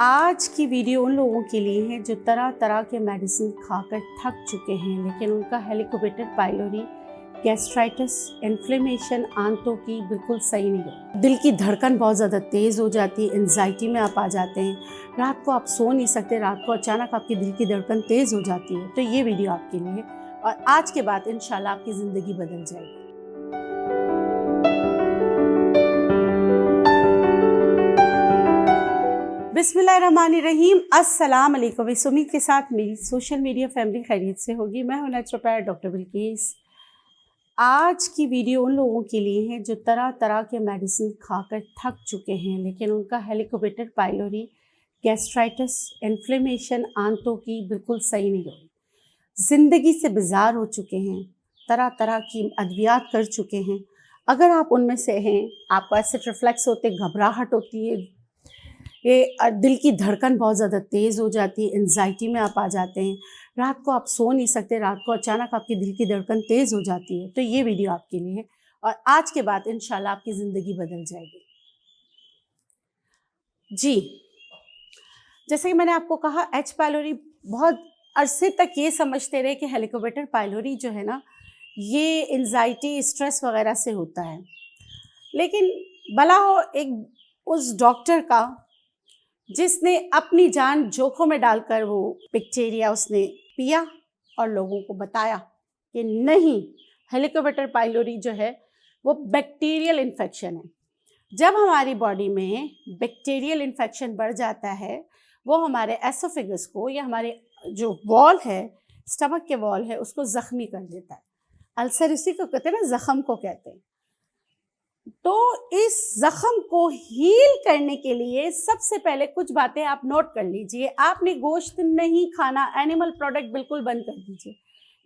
आज की वीडियो उन लोगों के लिए है जो तरह तरह के मेडिसिन खाकर थक चुके हैं, लेकिन उनका हेलिकोबैक्टर पाइलोरी, गैस्ट्राइटिस, इन्फ्लेमेशन आंतों की बिल्कुल सही नहीं है। दिल की धड़कन बहुत ज़्यादा तेज़ हो जाती है, एंजाइटी में आप आ जाते हैं, रात को आप सो नहीं सकते, रात को अचानक आपकी दिल की धड़कन तेज़ हो जाती है। तो ये वीडियो आपके लिए है और आज के बाद इंशाल्लाह आपकी ज़िंदगी बदल जाएगी। बिस्मिल्लाहिर्रहमानिर्रहीम, अस्सलाम वालेकुम। इस उम्मीद के साथ मेरी सोशल मीडिया फैमिली खैरियत से होगी। मैं हूं नेचुरोपैथ डॉक्टर बिल्किस। आज की वीडियो उन लोगों के लिए है जो तरह तरह के मेडिसिन खाकर थक चुके हैं, लेकिन उनका हेलिकोबैक्टर पाइलोरी, गैस्ट्राइटिस, इन्फ्लेमेशन आंतों की बिल्कुल सही नहीं हो रही, ज़िंदगी से बेजार हो चुके हैं, तरह तरह की अद्वियात कर चुके हैं। अगर आप उनमें से हैं, आपको एसिड रिफ्लेक्स होते, घबराहट होती है, ये दिल की धड़कन बहुत ज़्यादा तेज़ हो जाती है, एंजाइटी में आप आ जाते हैं, रात को आप सो नहीं सकते, रात को अचानक आपकी दिल की धड़कन तेज़ हो जाती है। तो ये वीडियो आपके लिए है और आज के बाद इंशाल्लाह आपकी ज़िंदगी बदल जाएगी। जी, जैसे कि मैंने आपको कहा, एच पाइलोरी बहुत अरसे तक ये समझते रहे कि हेलिकोबैक्टर पाइलोरी जो है ना, ये एंजाइटी, स्ट्रेस वगैरह से होता है। लेकिन भला हो एक उस डॉक्टर का जिसने अपनी जान जोखों में डालकर वो बैक्टीरिया उसने पिया और लोगों को बताया कि नहीं, हेलिकोबैक्टर पाइलोरी जो है वो बैक्टीरियल इन्फेक्शन है। जब हमारी बॉडी में बैक्टीरियल इन्फेक्शन बढ़ जाता है, वो हमारे एसोफेगस को या हमारे जो वॉल है, स्टमक के वॉल है, उसको ज़ख्मी कर देता है। अल्सर इसी को कहते हैं ना, ज़ख्म को कहते हैं। तो इस जख्म को हील करने के लिए सबसे पहले कुछ बातें आप नोट कर लीजिए। आपने गोश्त नहीं खाना, एनिमल प्रोडक्ट बिल्कुल बंद कर दीजिए।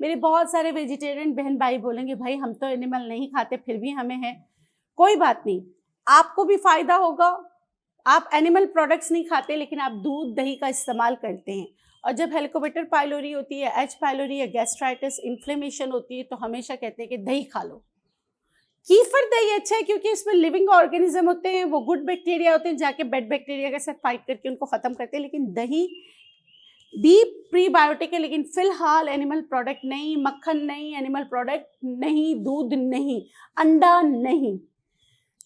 मेरे बहुत सारे वेजिटेरियन बहन भाई बोलेंगे, भाई हम तो एनिमल नहीं खाते फिर भी हमें है। कोई बात नहीं, आपको भी फायदा होगा। आप एनिमल प्रोडक्ट्स नहीं खाते लेकिन आप दूध दही का इस्तेमाल करते हैं, और जब हेलिकोबैक्टर पाइलोरी होती है, एच पाइलोरी या गैस्ट्राइटिस, इन्फ्लेमेशन होती है, तो हमेशा कहते हैं कि दही खा लो। कीफर दही अच्छा है क्योंकि इसमें लिविंग ऑर्गेनिज्म होते हैं, वो गुड बैक्टीरिया होते हैं, जाके बैड बैक्टीरिया के साथ फाइट करके उनको ख़त्म करते हैं। लेकिन दही भी प्रीबायोटिक है, लेकिन फिलहाल एनिमल प्रोडक्ट नहीं, मक्खन नहीं, एनिमल प्रोडक्ट नहीं, दूध नहीं, अंडा नहीं,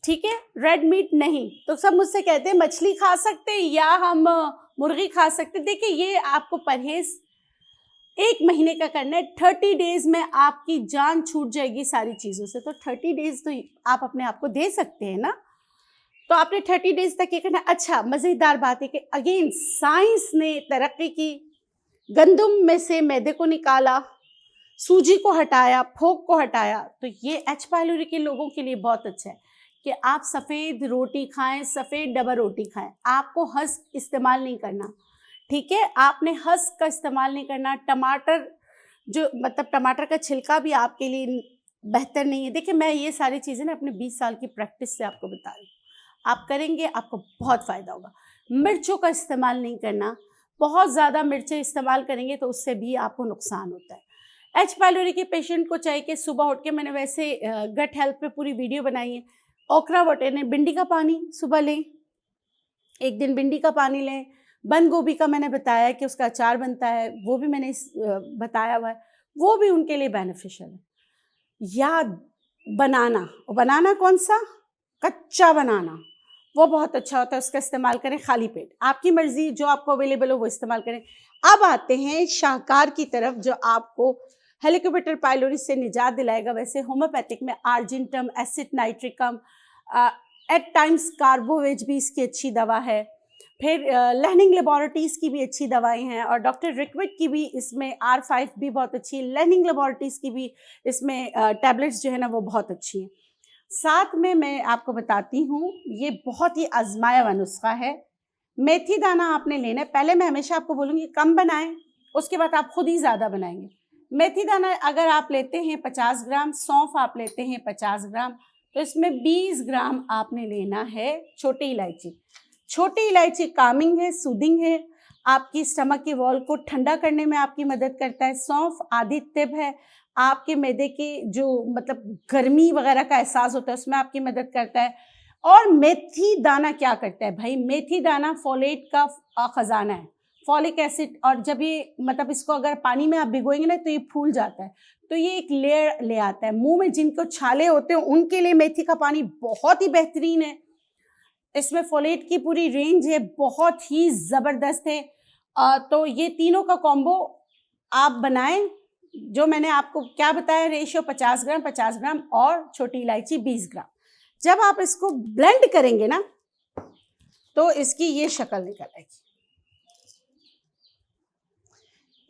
ठीक है, रेड मीट नहीं। तो सब मुझसे कहते हैं मछली खा सकते हैं या हम मुर्गी खा सकते हैं। देखिए, ये आपको परहेज़ 1 महीने का करना है। 30 डेज में आपकी जान छूट जाएगी सारी चीज़ों से। तो 30 डेज तो आप अपने आप को दे सकते हैं ना। तो आपने 30 डेज तक ये करना। अच्छा, मज़ेदार बात है कि अगेन साइंस ने तरक्की की, गंदम में से मैदे को निकाला, सूजी को हटाया, फोक को हटाया। तो ये एच पाइलोरी के लोगों के लिए बहुत अच्छा है कि आप सफ़ेद रोटी खाएं, सफ़ेद डबल रोटी खाएं। आपको हस्क इस्तेमाल नहीं करना, ठीक है, आपने हस्क का इस्तेमाल नहीं करना। टमाटर जो मतलब टमाटर का छिलका भी आपके लिए बेहतर नहीं है। देखिए, मैं ये सारी चीज़ें ना अपने 20 साल की प्रैक्टिस से आपको बता रही हूँ। आप करेंगे, आपको बहुत फ़ायदा होगा। मिर्चों का इस्तेमाल नहीं करना, बहुत ज़्यादा मिर्चें इस्तेमाल करेंगे तो उससे भी आपको नुकसान होता है। एच पाइलोरी के पेशेंट को चाहिए कि सुबह उठ के, मैंने वैसे गट हेल्थ पे पूरी वीडियो बनाई है, ओकरा वाटर ने भिंडी का पानी सुबह लें, एक दिन भिंडी का पानी लें। बंद गोभी का मैंने बताया कि उसका अचार बनता है, वो भी मैंने बताया हुआ है, वो भी उनके लिए बेनिफिशियल है। या बनाना, बनाना कौन सा, कच्चा बनाना, वो बहुत अच्छा होता है, उसका इस्तेमाल करें खाली पेट। आपकी मर्ज़ी, जो आपको अवेलेबल हो वो इस्तेमाल करें। अब आते हैं शाहकार की तरफ, जो आपको हेलिकोबैक्टर पाइलोरी से निजात दिलाएगा। वैसे होम्योपैथिक में argentum, acid nitricum, at times carbo veg भी इसकी अच्छी दवा है। फिर लर्निंग लेबोरेटरीज़ की भी अच्छी दवाएं हैं, और डॉक्टर रिक्विट की भी इसमें R5 भी बहुत अच्छी है। लर्निंग लेबोरेटरीज़ की भी इसमें टैबलेट्स जो है ना वो बहुत अच्छी हैं। साथ में मैं आपको बताती हूँ, ये बहुत ही आजमाया हुआ नुस्खा है। मेथी दाना आपने लेना है। पहले मैं हमेशा आपको बोलूँगी कम बनाएं, उसके बाद आप खुद ही ज़्यादा बनाएंगे। मेथी दाना अगर आप लेते हैं 50 ग्राम, सौंफ आप लेते हैं 50 ग्राम, तो इसमें 20 ग्राम आपने लेना है छोटी इलायची। छोटी इलायची कामिंग है, सूदिंग है, आपकी स्टमक के वॉल को ठंडा करने में आपकी मदद करता है। सौंफ आदित्य है, आपके मैदे की जो मतलब गर्मी वगैरह का एहसास होता है उसमें आपकी मदद करता है। और मेथी दाना क्या करता है भाई, मेथी दाना फोलेट का खजाना है, फॉलिक एसिड। और जब ये मतलब इसको अगर पानी में आप भिगोएंगे ना तो ये फूल जाता है, तो ये एक लेयर ले आता है। मुंह में जिनको छाले होते हैं उनके लिए मेथी का पानी बहुत ही बेहतरीन है। इसमें फोलेट की पूरी रेंज है, बहुत ही ज़बरदस्त है। तो ये तीनों का कॉम्बो आप बनाएं। जो मैंने आपको क्या बताया रेशियो, 50 ग्राम 50 ग्राम और छोटी इलायची 20 ग्राम। जब आप इसको ब्लेंड करेंगे ना तो इसकी ये शक्ल निकल आएगी।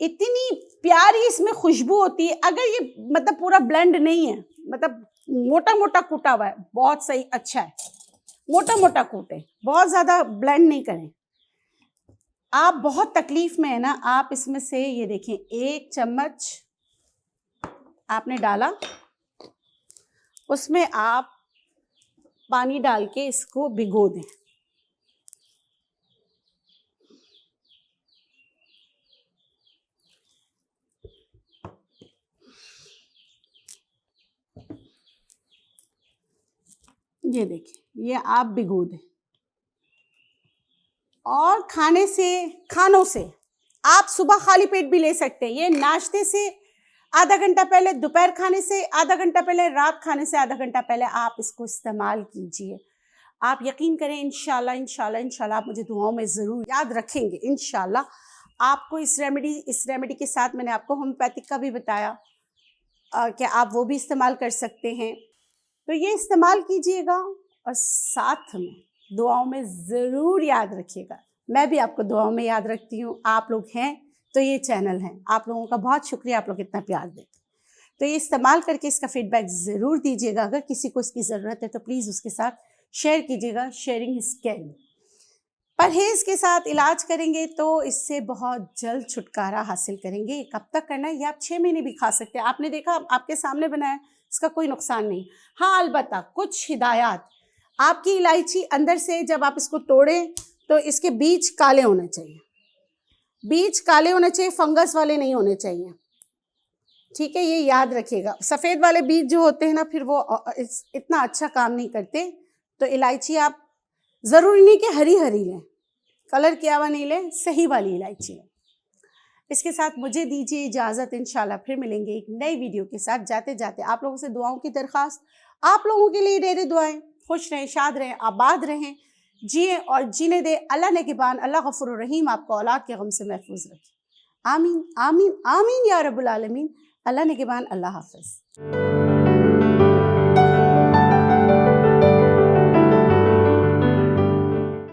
इतनी प्यारी इसमें खुशबू होती है। अगर ये मतलब पूरा ब्लेंड नहीं है, मतलब मोटा मोटा कूटा हुआ है, बहुत सही, अच्छा है, मोटा मोटा कूटे, बहुत ज़्यादा ब्लेंड नहीं करें। आप बहुत तकलीफ में है ना, आप इसमें से ये देखें 1 चम्मच आपने डाला, उसमें आप पानी डाल के इसको भिगो दें। ये देखिए, ये आप भिगो दें। और खानों से आप सुबह खाली पेट भी ले सकते हैं। ये नाश्ते से आधा घंटा पहले, दोपहर खाने से आधा घंटा पहले, रात खाने से आधा घंटा पहले आप इसको इस्तेमाल कीजिए। आप यकीन करें, इंशाल्लाह इंशाल्लाह इंशाल्लाह आप मुझे दुआओं में ज़रूर याद रखेंगे। इंशाल्लाह आपको इस रेमेडी के साथ मैंने आपको होम्योपैथिक का भी बताया कि आप वो भी इस्तेमाल कर सकते हैं। तो ये इस्तेमाल कीजिएगा और साथ में दुआओं में ज़रूर याद रखिएगा। मैं भी आपको दुआओं में याद रखती हूँ। आप लोग हैं तो ये चैनल है, आप लोगों का बहुत शुक्रिया, आप लोग इतना प्यार देते हैं। तो ये इस्तेमाल करके इसका फीडबैक ज़रूर दीजिएगा। अगर किसी को इसकी ज़रूरत है तो प्लीज़ उसके साथ शेयर कीजिएगा। Sharing is caring. परहेज़ के साथ इलाज करेंगे तो इससे बहुत जल्द छुटकारा हासिल करेंगे। कब तक करना है, ये आप 6 महीने भी खा सकते हैं। आपने देखा, आपके सामने बनाया, इसका कोई नुकसान नहीं। हाँ, अलबत्ता कुछ हिदायत, आपकी इलायची अंदर से जब आप इसको तोड़ें तो इसके बीज काले होने चाहिए, बीज काले होने चाहिए, फंगस वाले नहीं होने चाहिए, ठीक है, ये याद रखिएगा। सफ़ेद वाले बीज जो होते हैं ना, फिर वो इतना अच्छा काम नहीं करते। तो इलायची आप ज़रूरी नहीं कि हरी हरी लें, कलर किया हुआ नहीं लें, सही वाली इलायची लें। इसके साथ मुझे दीजिए इजाज़त, इंशाल्लाह फिर मिलेंगे एक नई वीडियो के साथ। जाते जाते आप लोगों से दुआओं की दरख्वास्त, आप लोगों के लिए ढेर दुआएं। खुश रहें, शाद रहें, आबाद रहें, जिए और जीने दें। अल्लाह नेगहबान, अल्लाह गफूर रहीम आपको औलाद के गम से महफूज रखे। आमीन आमीन आमीन या रब्बुल आलमीन। अल्लाह नेगहबान, अल्लाह हाफ़िज़।